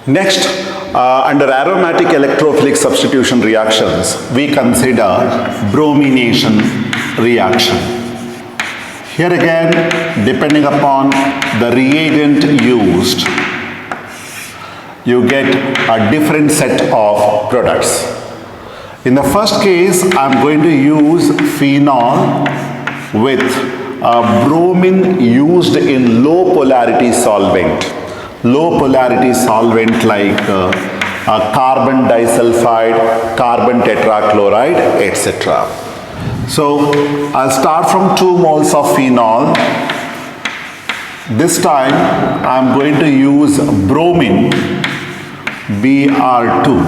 Next, under aromatic electrophilic substitution reactions, we consider bromination reaction. Here again, depending upon the reagent used, you get a different set of products. In the first case, I am going to use phenol with bromine used in low polarity solvent. Low polarity solvent like carbon disulfide, carbon tetrachloride, etc. So I'll start from 2 moles of phenol. This time I'm going to use bromine, Br2.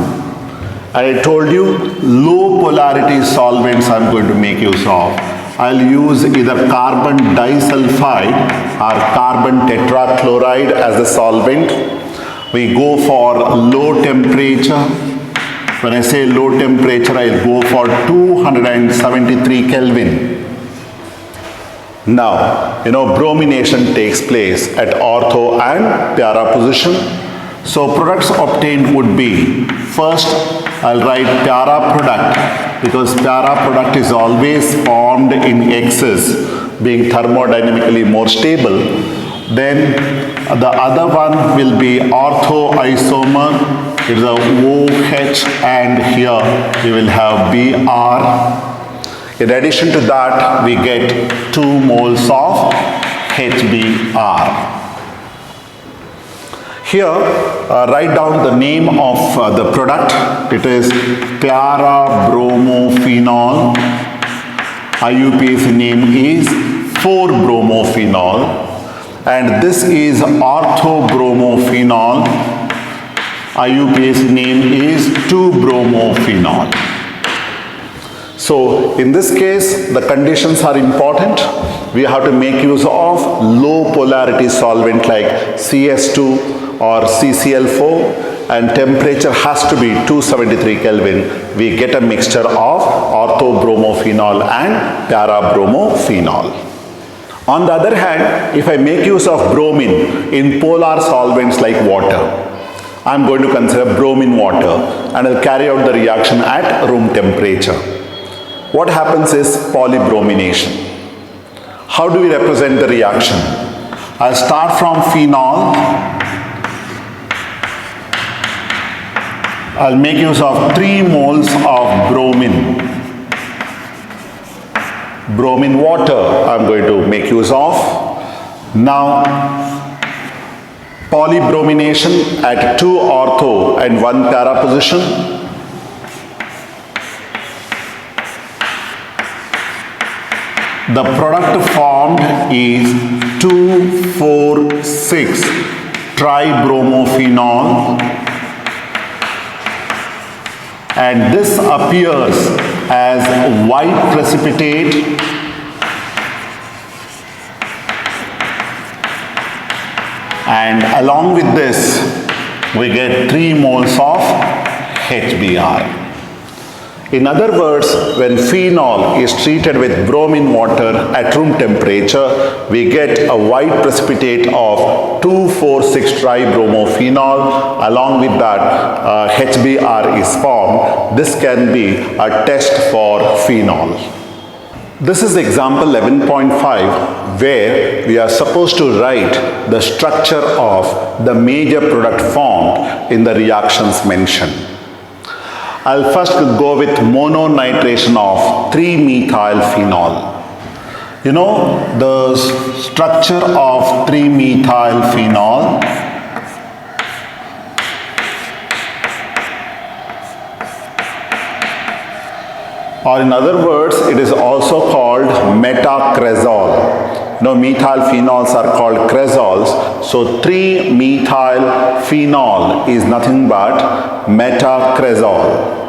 I told you low polarity solvents I'm going to make use of. I'll use either carbon disulfide or carbon tetrachloride as the solvent. We go for low temperature. When I say low temperature, I'll go for 273 Kelvin. Now, bromination takes place at ortho and para position. So products obtained would be, first I'll write para product, because para product is always formed in excess, being thermodynamically more stable. Then the other one will be ortho isomer. It is a OH, and here we will have Br. In addition to that, we get 2 moles of HBr. Here, write down the name of the product. It is para-bromophenol. IUPAC name is 4-bromophenol, and this is ortho-bromophenol. IUPAC name is 2-bromophenol. So in this case, the conditions are important. We have to make use of low polarity solvent like CS2 or CCl4, and temperature has to be 273 Kelvin. We get a mixture of ortho-bromophenol and para-bromophenol. On the other hand, if I make use of bromine in polar solvents like water, I am going to consider bromine water, and I will carry out the reaction at room temperature. What happens is polybromination. How do we represent the reaction? I'll start from phenol. I'll make use of 3 moles of bromine. Bromine water I'm going to make use of. Now, polybromination at 2 ortho and 1 para position. The product formed is 2,4,6 tribromophenol, and this appears as white precipitate and along with this we get 3 moles of HBr. In other words, when phenol is treated with bromine water at room temperature, we get a white precipitate of 2,4,6 tribromophenol. Along with that, HBr is formed. This can be a test for phenol. This is example 11.5, where we are supposed to write the structure of the major product formed in the reactions mentioned. I'll first go with mononitration of 3-methyl phenol. You know the structure of 3-methyl phenol. Or in other words, it is also called metacresol. Methyl phenols are called cresols. So 3-methyl phenol is nothing but metacresol.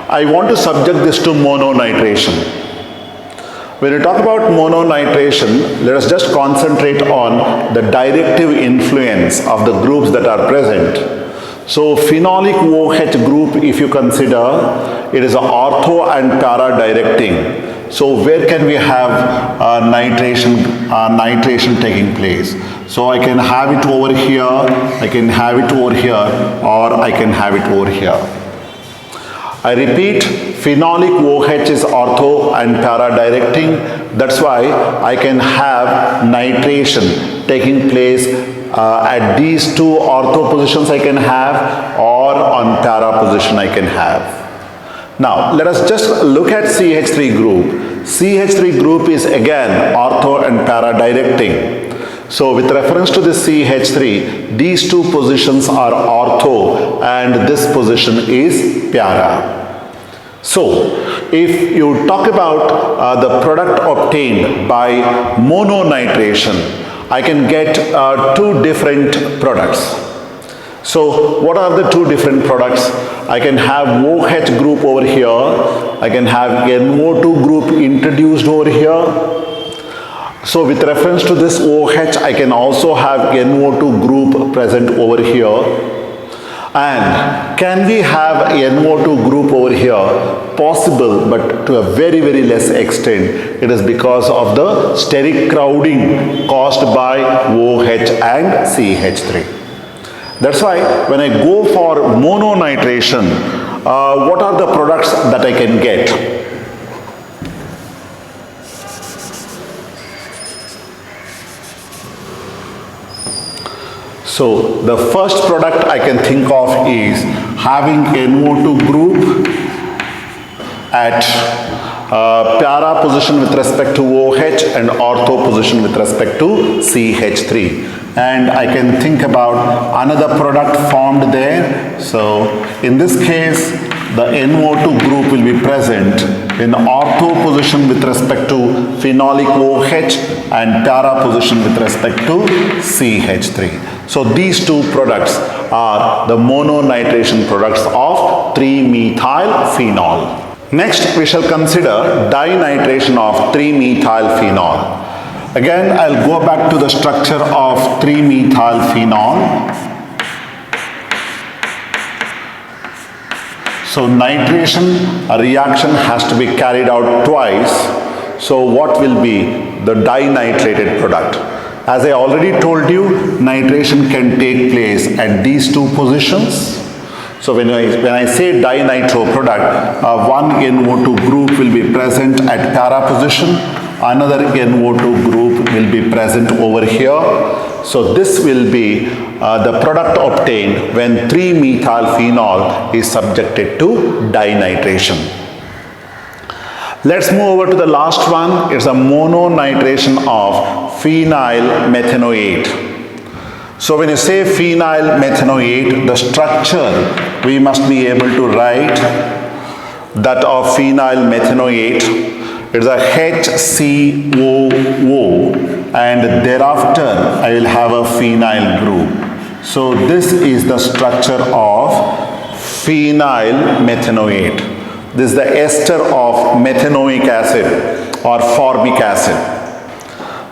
I want to subject this to mononitration. When we talk about mononitration, let us just concentrate on the directive influence of the groups that are present. So phenolic OH group, if you consider, it is an ortho and para directing. So where can we have nitration taking place? So I can have it over here, I can have it over here, or I can have it over here. I repeat, phenolic OH is ortho and para directing. That's why I can have nitration taking place at these two ortho positions I can have, or on para position I can have. Now let us just look at CH3 group. CH3 group is again ortho and para directing. So with reference to this CH3, these two positions are ortho and this position is para. So if you talk about the product obtained by mononitration, I can get two different products. So what are the two different products? I can have OH group over here, I can have NO2 group introduced over here. So with reference to this OH, I can also have NO2 group present over here. And can we have NO2 group over here? Possible, but to a very, very less extent. It is because of the steric crowding caused by OH and CH3. That's why when I go for mononitration, what are the products that I can get? So the first product I can think of is having NO2 group at para position with respect to OH and ortho position with respect to CH3. And I can think about another product formed there. So in this case, the NO2 group will be present in ortho position with respect to phenolic OH and para position with respect to CH3. So these two products are the mononitration products of 3-methyl phenol. Next, we shall consider dinitration of 3-methyl phenol. Again, I'll go back to the structure of 3-methyl phenol. So nitration, a reaction has to be carried out twice. So what will be the dinitrated product? As I already told you, nitration can take place at these two positions. So when I say dinitro product, one NO2 group will be present at para position, another NO2 group will be present over here. So this will be the product obtained when 3-methyl phenol is subjected to dinitration. Let's move over to the last one. It's a mononitration of phenyl methanoate. So when you say phenyl methanoate, the structure we must be able to write that of phenyl methanoate. It's a HCOO, and thereafter I will have a phenyl group. So this is the structure of phenyl methanoate. This is the ester of methanoic acid or formic acid.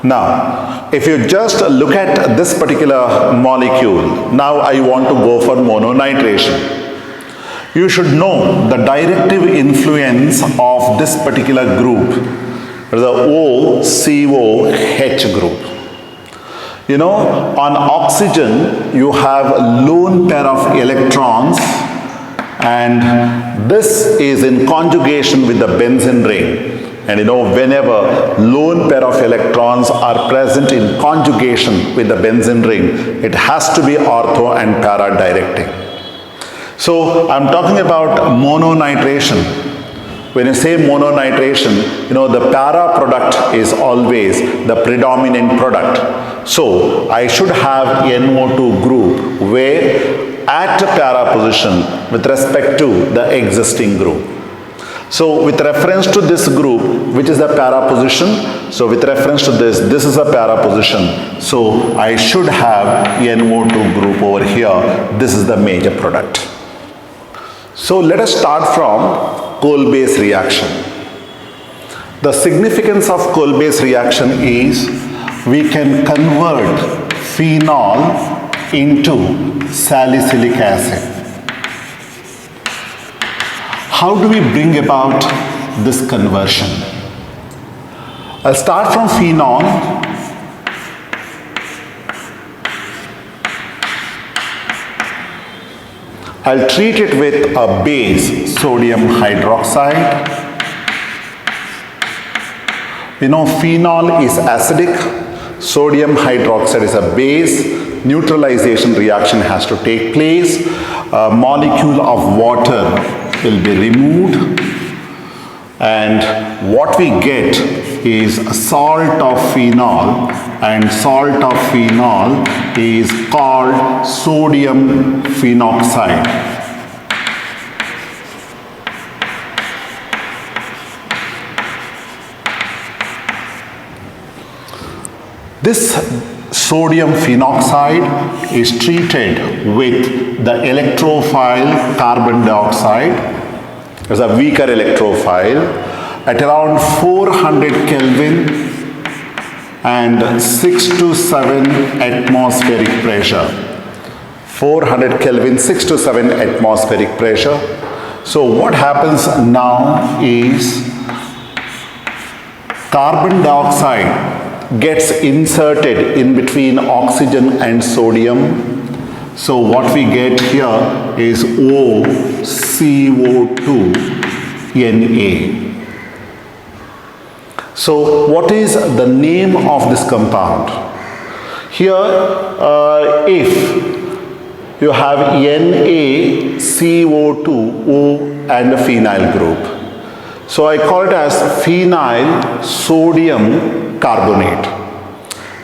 Now, if you just look at this particular molecule, now I want to go for mononitration. You should know the directive influence of this particular group, the OCOH group. You know, on oxygen, you have a lone pair of electrons, and this is in conjugation with the benzene ring. And you know, whenever lone pair of electrons are present in conjugation with the benzene ring, it has to be ortho and para directing. So I'm talking about mononitration. When you say mononitration, you know, the para product is always the predominant product. So I should have NO2 group where at para position with respect to the existing group. So with reference to this group, which is the para position, so with reference to this is a para position. So I should have NO2 group over here. This is the major product. So let us start from coal-base reaction. The significance of coal-base reaction is we can convert phenol into salicylic acid. How do we bring about this conversion? I'll start from phenol. I'll treat it with a base, sodium hydroxide. We know phenol is acidic, sodium hydroxide is a base, neutralization reaction has to take place, a molecule of water will be removed, and what we get is a salt of phenol, and salt of phenol is called sodium phenoxide. This sodium phenoxide is treated with the electrophile carbon dioxide as a weaker electrophile at around 400 Kelvin and 6 to 7 atmospheric pressure. 400 Kelvin, 6 to 7 atmospheric pressure. So what happens now is carbon dioxide gets inserted in between oxygen and sodium. So what we get here is OCO2Na. So what is the name of this compound? Here if you have NaCO2O and a phenyl group. So I call it as phenyl sodium carbonate.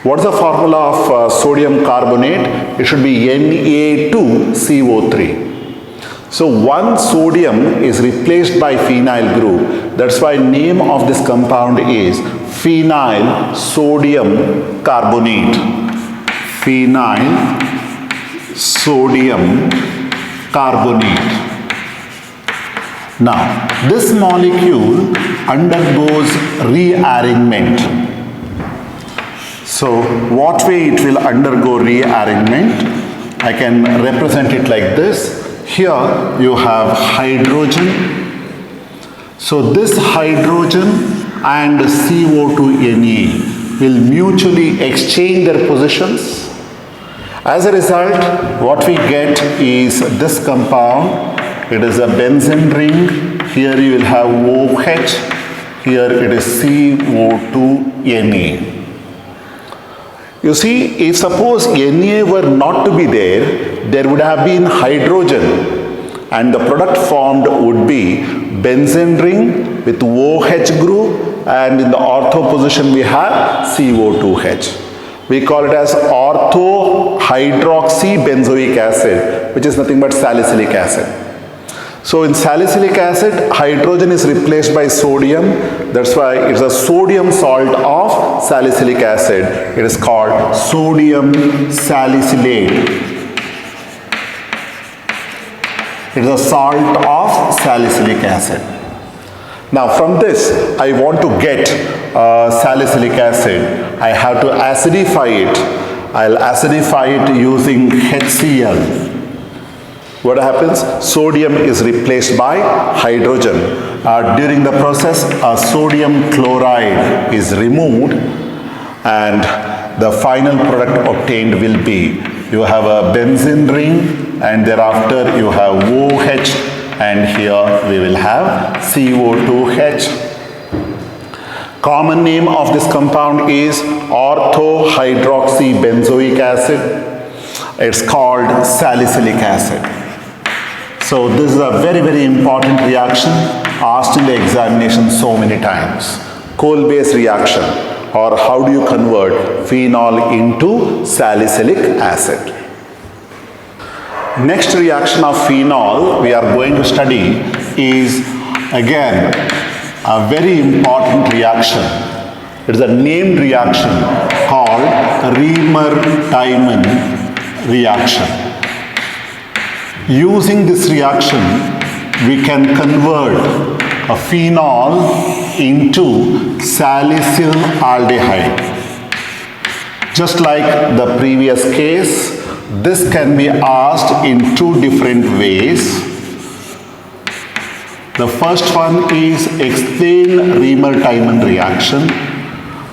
What's the formula of sodium carbonate? It should be Na2CO3. So one sodium is replaced by phenyl group. That's why name of this compound is phenyl sodium carbonate. Phenyl sodium carbonate. Now, this molecule undergoes rearrangement. So, what way it will undergo rearrangement? I can represent it like this. Here you have hydrogen. So, this hydrogen and CO2Na will mutually exchange their positions. As a result, what we get is this compound. It is a benzene ring. Here you will have OH. Here it is CO2Na. You see, if suppose Na were not to be there, there would have been hydrogen and the product formed would be benzene ring with OH group, and in the ortho position we have CO2H. We call it as ortho-hydroxybenzoic acid, which is nothing but salicylic acid. So in salicylic acid, hydrogen is replaced by sodium. That's why it's a sodium salt of salicylic acid. It is called sodium salicylate. It is a salt of salicylic acid. Now from this, I want to get salicylic acid. I have to acidify it. I'll acidify it using HCl. What happens? Sodium is replaced by hydrogen. During the process, sodium chloride is removed, and the final product obtained will be, you have a benzene ring, and thereafter you have OH, and here we will have CO2H. Common name of this compound is ortho-hydroxybenzoic acid. It's called salicylic acid. So this is a very, very important reaction asked in the examination so many times. Coal-based reaction, or how do you convert phenol into salicylic acid? Next reaction of phenol we are going to study is again a very important reaction. It is a named reaction called Remer-Tiemann reaction. Using this reaction, we can convert a phenol into salicyl aldehyde. Just like the previous case, this can be asked in two different ways. The first one is explain Remer-Tiemann reaction,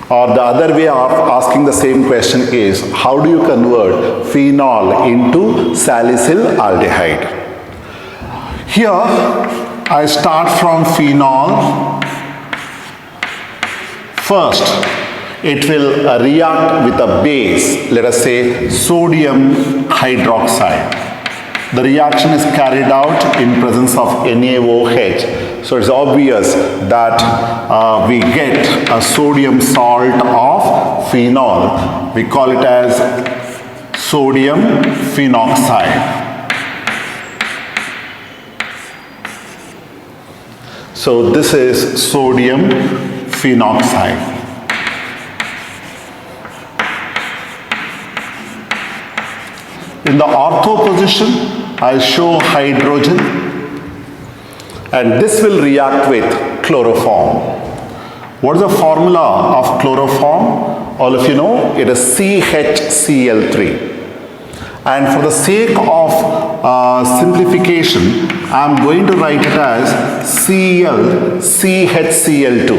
or the other way of asking the same question is how do you convert phenol into salicyl aldehyde? Here I start from phenol. First, it will react with a base, let us say sodium hydroxide. The reaction is carried out in presence of NaOH. So it's obvious that we get a sodium salt of phenol. We call it as sodium phenoxide. So this is sodium phenoxide. In the ortho position, I show hydrogen, and this will react with chloroform. What is the formula of chloroform? All of you know, it is CHCl3. And for the sake of simplification, I am going to write it as Cl CHCl2.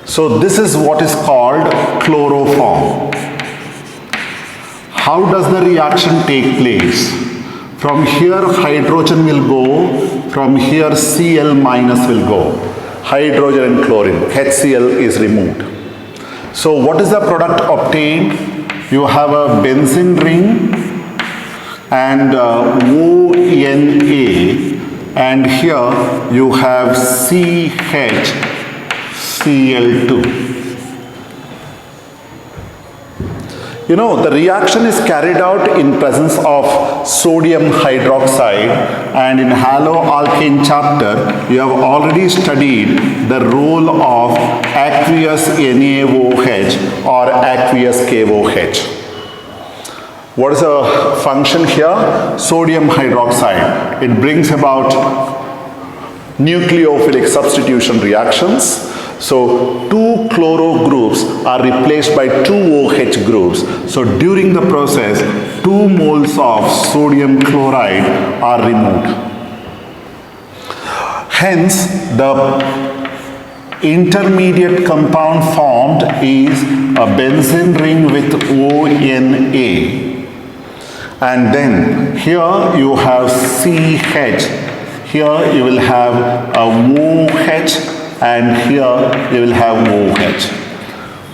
So this is what is called chloroform. How does the reaction take place? From here hydrogen will go, from here Cl minus will go. Hydrogen and chlorine, HCl is removed. So what is the product obtained? You have a benzene ring and ONA, and here you have CHCl2. You know, the reaction is carried out in presence of sodium hydroxide, and in haloalkane chapter you have already studied the role of aqueous NaOH or aqueous KOH. What is the function here? Sodium hydroxide. It brings about nucleophilic substitution reactions. So two chloro groups are replaced by two OH groups. So during the process, 2 moles of sodium chloride are removed. Hence, the intermediate compound formed is a benzene ring with ONA. And then here you have CH. Here you will have a OH. And here you will have OH.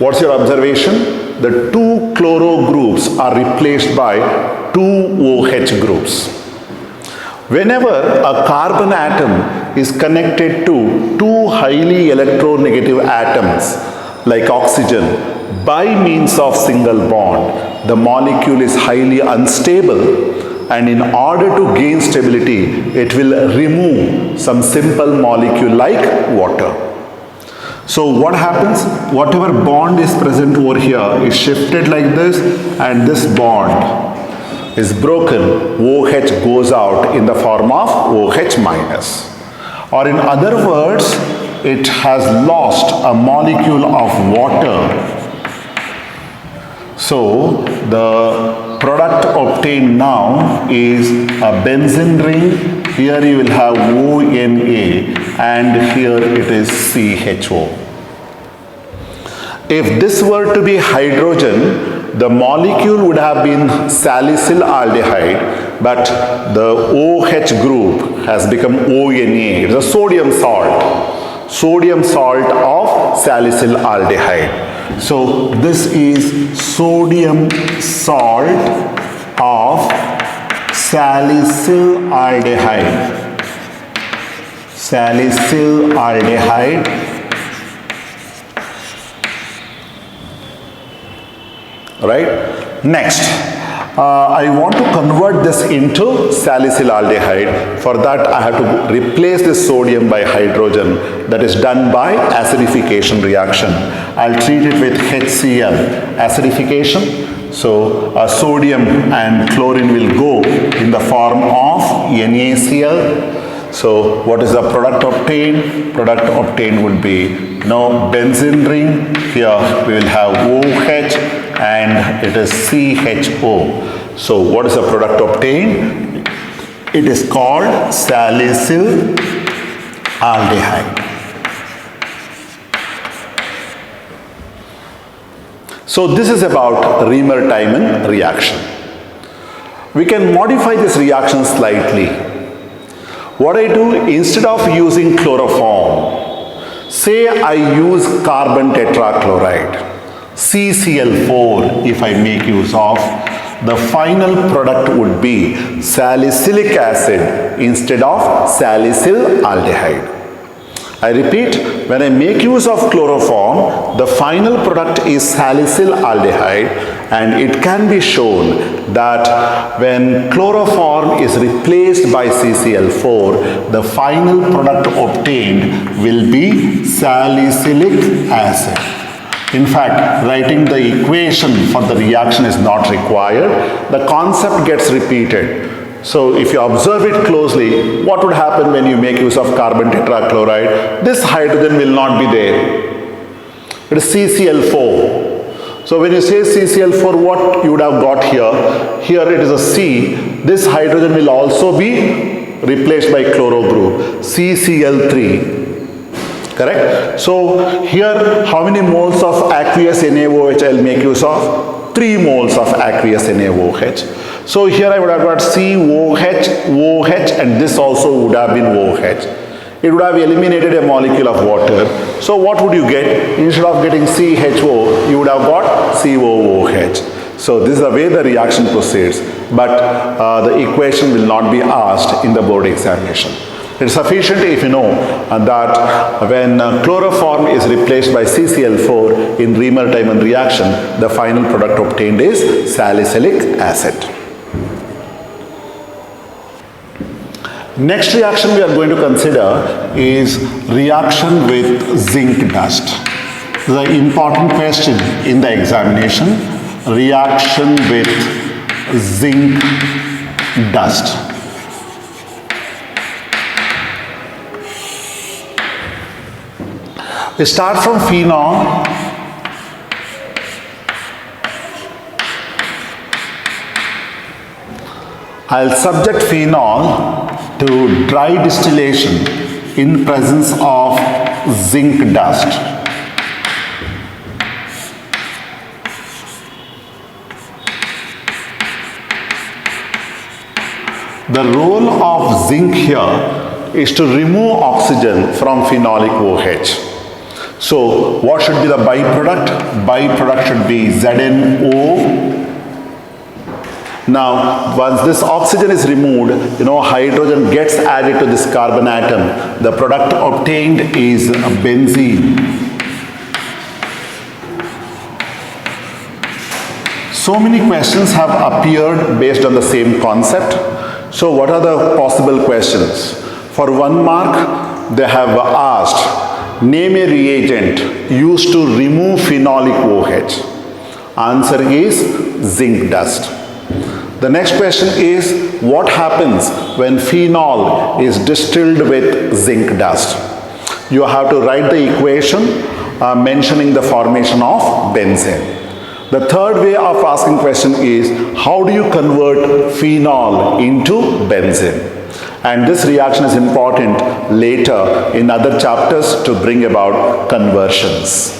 What's your observation? The 2 chloro groups are replaced by 2 OH groups. Whenever a carbon atom is connected to 2 highly electronegative atoms like oxygen by means of single bond, the molecule is highly unstable, and in order to gain stability, it will remove some simple molecule like water. So what happens? Whatever bond is present over here is shifted like this, and this bond is broken. OH goes out in the form of OH minus. Or in other words, it has lost a molecule of water. So the product obtained now is a benzene ring. Here you will have ONA, and here it is CHO. If this were to be hydrogen, the molecule would have been salicyl aldehyde, but the OH group has become ONA. It is a sodium salt of salicyl aldehyde. So this is sodium salt of salicyl aldehyde. Salicyl aldehyde. Right? Next, I want to convert this into salicyl aldehyde. For that, I have to replace this sodium by hydrogen. That is done by acidification reaction. I'll treat it with HCl, acidification. So sodium and chlorine will go in the form of NaCl. So what is the product obtained? Product obtained would be benzene ring. Here we will have OH, and it is CHO. So what is the product obtained? It is called salicyl aldehyde. So this is about Riemer-Tiemann reaction. We can modify this reaction slightly. What I do, instead of using chloroform, say I use carbon tetrachloride, CCl4, if I make use of, the final product would be salicylic acid instead of salicyl aldehyde. I repeat, when I make use of chloroform, the final product is salicyl aldehyde, and it can be shown that when chloroform is replaced by CCl4, the final product obtained will be salicylic acid. In fact, writing the equation for the reaction is not required. The concept gets repeated. So if you observe it closely, what would happen when you make use of carbon tetrachloride? This hydrogen will not be there. It is CCl4. So when you say CCl4, what you would have got here? Here it is a C. This hydrogen will also be replaced by chloro group, CCl3. Correct? So here, how many moles of aqueous NaOH I will make use of? 3 moles of aqueous NaOH. So here I would have got COH, OH, and this also would have been OH. It would have eliminated a molecule of water. So what would you get? Instead of getting CHO, you would have got COOH. So this is the way the reaction proceeds. But the equation will not be asked in the board examination. It is sufficient if you know that when chloroform is replaced by CCl4 in Reamer-Tiemann reaction, the final product obtained is salicylic acid. Next reaction we are going to consider is reaction with zinc dust. This is an important question in the examination. Reaction with zinc dust. We start from phenol. I'll subject phenol to dry distillation in presence of zinc dust. The role of zinc here is to remove oxygen from phenolic OH. So what should be the byproduct? Byproduct should be ZnO. Now, once this oxygen is removed, hydrogen gets added to this carbon atom. The product obtained is benzene. So many questions have appeared based on the same concept. So what are the possible questions? For 1 mark, they have asked, name a reagent used to remove phenolic OH. Answer is zinc dust. The next question is, what happens when phenol is distilled with zinc dust? You have to write the equation mentioning the formation of benzene. The third way of asking question is, how do you convert phenol into benzene? And this reaction is important later in other chapters to bring about conversions.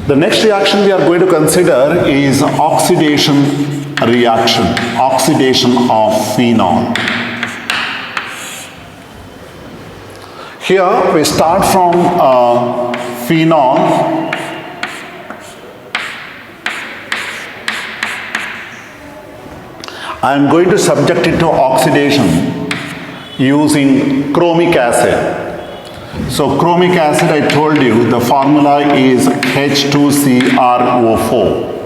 The next reaction we are going to consider is oxidation reaction, oxidation of phenol. Here we start from phenol. I am going to subject it to oxidation using chromic acid. So chromic acid, I told you, the formula is H2CrO4.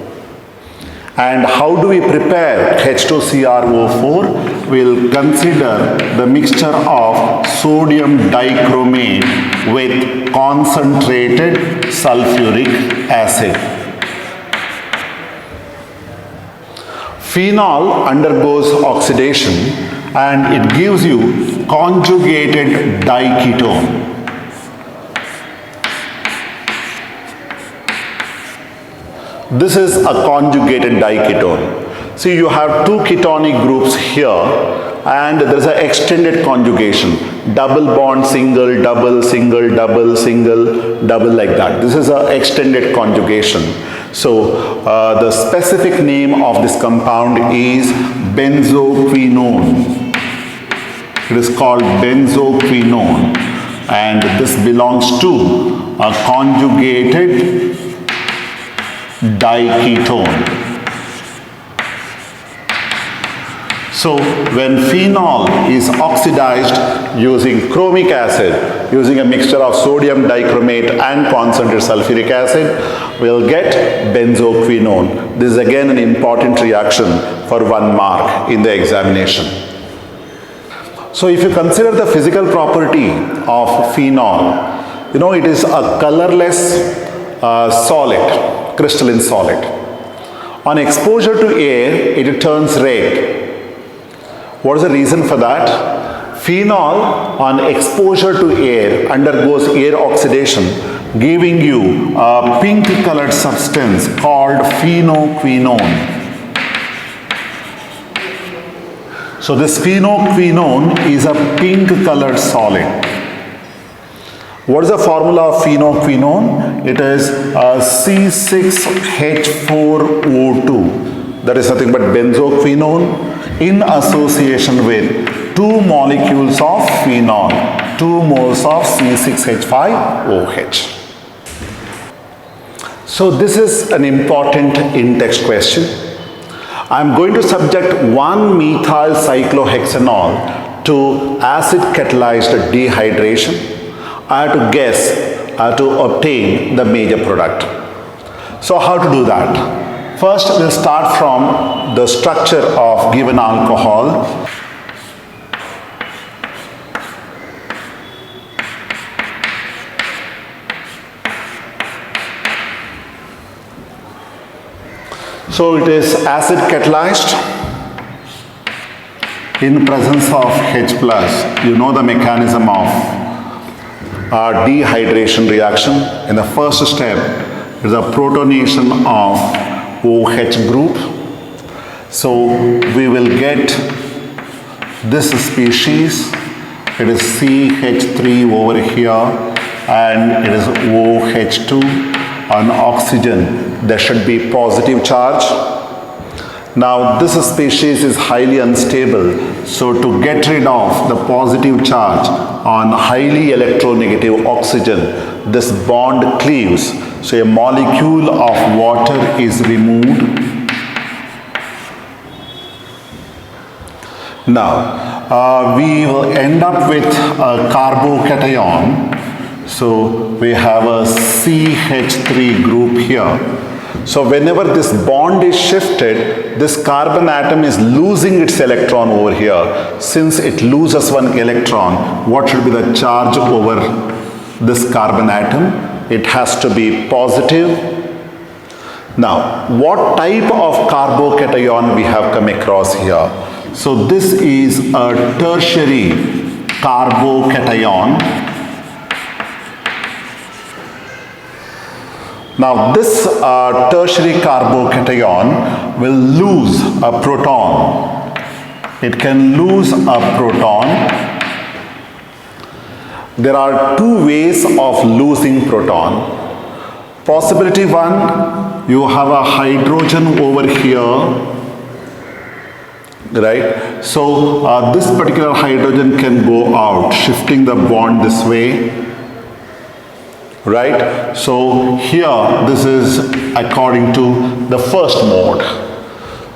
And how do we prepare H2CrO4? We'll consider the mixture of sodium dichromate with concentrated sulfuric acid. Phenol undergoes oxidation and it gives you conjugated diketone. This is a conjugated diketone. See, you have 2 ketonic groups here and there is an extended conjugation. Double bond, single, double, single, double, single, double, like that. This is an extended conjugation. So, the specific name of this compound is benzoquinone. It is called benzoquinone, and this belongs to a conjugated diketone. So when phenol is oxidized using chromic acid, using a mixture of sodium dichromate and concentrated sulfuric acid, we'll get benzoquinone. This is again an important reaction for 1 mark in the examination. So if you consider the physical property of phenol, you know it is a colorless solid, crystalline solid. On exposure to air, it turns red. What is the reason for that? Phenol on exposure to air undergoes air oxidation, giving you a pink colored substance called phenoquinone. So this phenoquinone is a pink colored solid. What is the formula of phenoquinone? It is C6H4O2. That is nothing but benzoquinone in association with 2 molecules of phenol, 2 moles of C6H5OH. So this is an important in-text question. I am going to subject 1 methyl cyclohexanol to acid catalyzed dehydration. I have to guess, I have to obtain the major product. So how to do that? First, we'll start from the structure of given alcohol. So it is acid catalyzed in presence of H+. You know the mechanism of dehydration reaction. In the first step, there is a protonation of OH group. So we will get this species. It is CH3 over here, and it is OH2. On oxygen, there should be positive charge. Now this species is highly unstable, so to get rid of the positive charge on highly electronegative oxygen, this bond cleaves. So a molecule of water is removed. Now we will end up with a carbocation. So we have a CH3 group here. So whenever this bond is shifted, this carbon atom is losing its electron over here. Since it loses 1 electron, what should be the charge over this carbon atom? It has to be positive. Now, what type of carbocation we have come across here? So this is a tertiary carbocation. Now this tertiary carbocation will lose a proton. It can lose a proton. There are 2 ways of losing proton. Possibility 1, you have a hydrogen over here, right? So this particular hydrogen can go out, shifting the bond this way. Right? So here this is according to the first mode.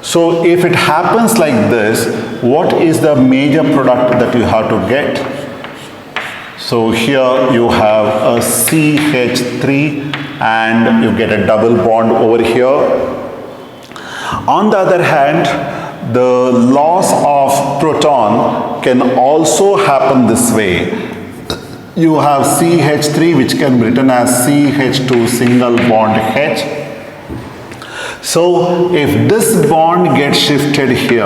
So if it happens like this, what is the major product that you have to get? So here you have a CH3 and you get a double bond over here. On the other hand, the loss of proton can also happen this way. You have CH3, which can be written as CH2 single bond H. So if this bond gets shifted here,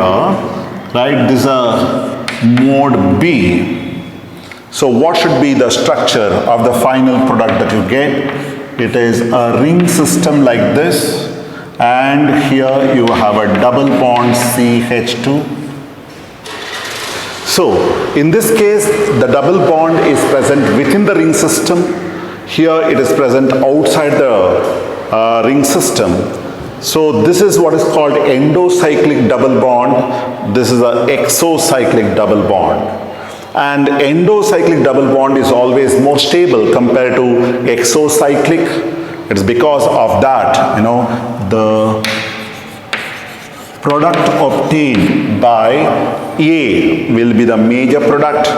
right, this is a mode B. So what should be the structure of the final product that you get? It is a ring system like this, and here you have a double bond CH2. So, in this case, the double bond is present within the ring system. Here it is present outside the ring system. So, this is what is called endocyclic double bond. This is an exocyclic double bond. And endocyclic double bond is always more stable compared to exocyclic. It's because of that, the product obtained by A will be the major product.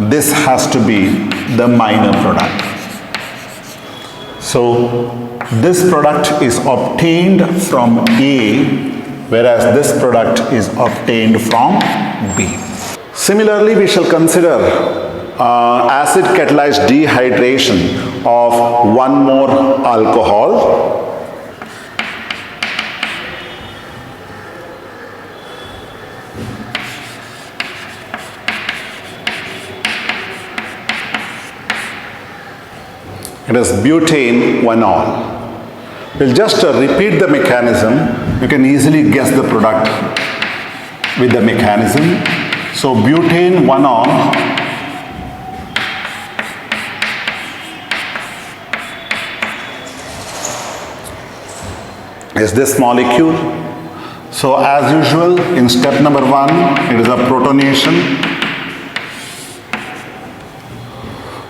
This has to be the minor product. So this product is obtained from A, whereas this product is obtained from B. Similarly, we shall consider acid catalyzed dehydration of one more alcohol. It is butane 1-ol. We'll just repeat the mechanism. You can easily guess the product with the mechanism. So butane 1-ol is this molecule. So as usual, in step number 1, it is a protonation.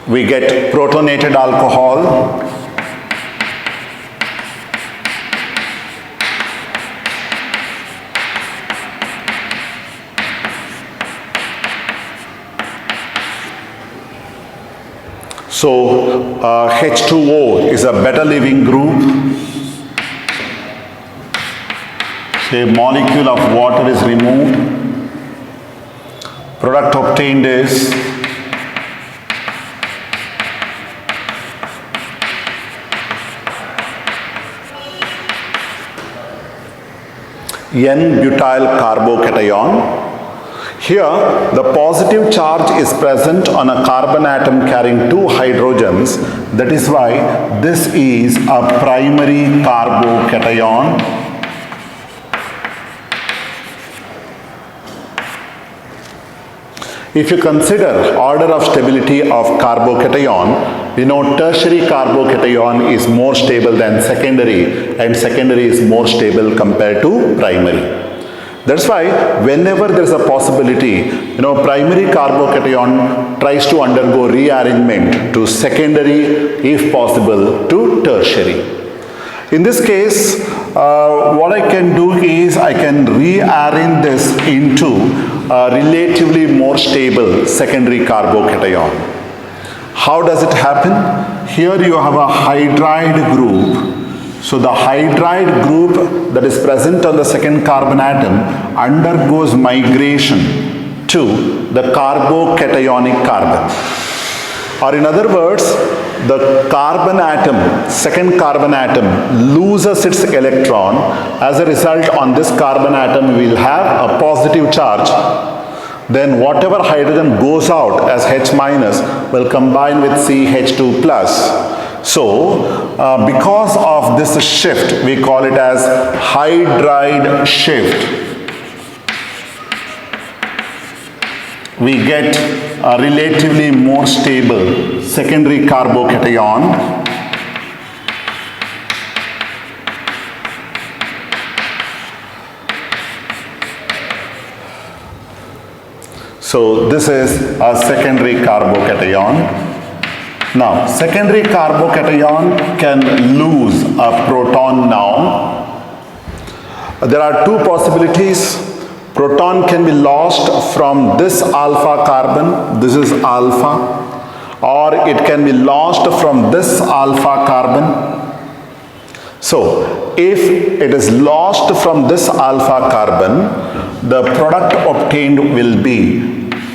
We get protonated alcohol. So H2O is a better living group. So a molecule of water is removed. Product obtained is N-butyl carbocation. Here, the positive charge is present on a carbon atom carrying 2 hydrogens. That is why this is a primary carbocation. If you consider order of stability of carbocation, we know tertiary carbocation is more stable than secondary, and secondary is more stable compared to primary. That's why whenever there is a possibility, primary carbocation tries to undergo rearrangement to secondary, if possible, to tertiary. In this case, what I can do is I can rearrange this into a relatively more stable secondary carbocation. How does it happen? Here you have a hydride group. So the hydride group that is present on the second carbon atom undergoes migration to the carbocationic carbon. Or in other words, the carbon atom, second carbon atom, loses its electron. As a result, on this carbon atom we will have a positive charge. Then whatever hydrogen goes out as H minus will combine with CH2 plus. So, because of this shift, we call it as hydride shift. We get a relatively more stable secondary carbocation. So this is a secondary carbocation. Now, secondary carbocation can lose a proton now. There are two possibilities. Proton can be lost from this alpha carbon, this is alpha, or it can be lost from this alpha carbon. So, if it is lost from this alpha carbon, the product obtained will be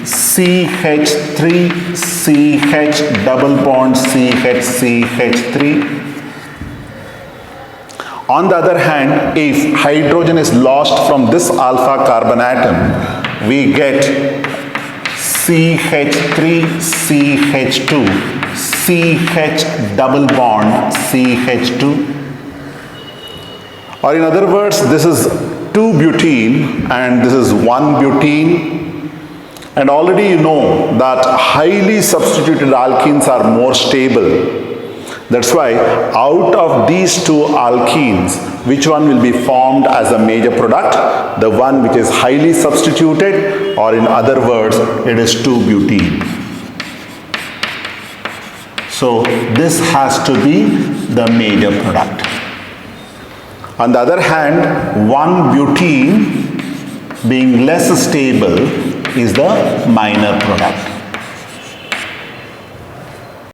CH3, CH double bond CH, CH3. On the other hand, if hydrogen is lost from this alpha carbon atom, we get CH3, CH2, CH double bond CH2. Or in other words, this is 2 butene and this is 1 butene. And already you know that highly substituted alkenes are more stable. That's why out of these 2 alkenes, which one will be formed as a major product? The one which is highly substituted or in other words, it is 2-butene. So this has to be the major product. On the other hand, 1-butene being less stable is the minor product.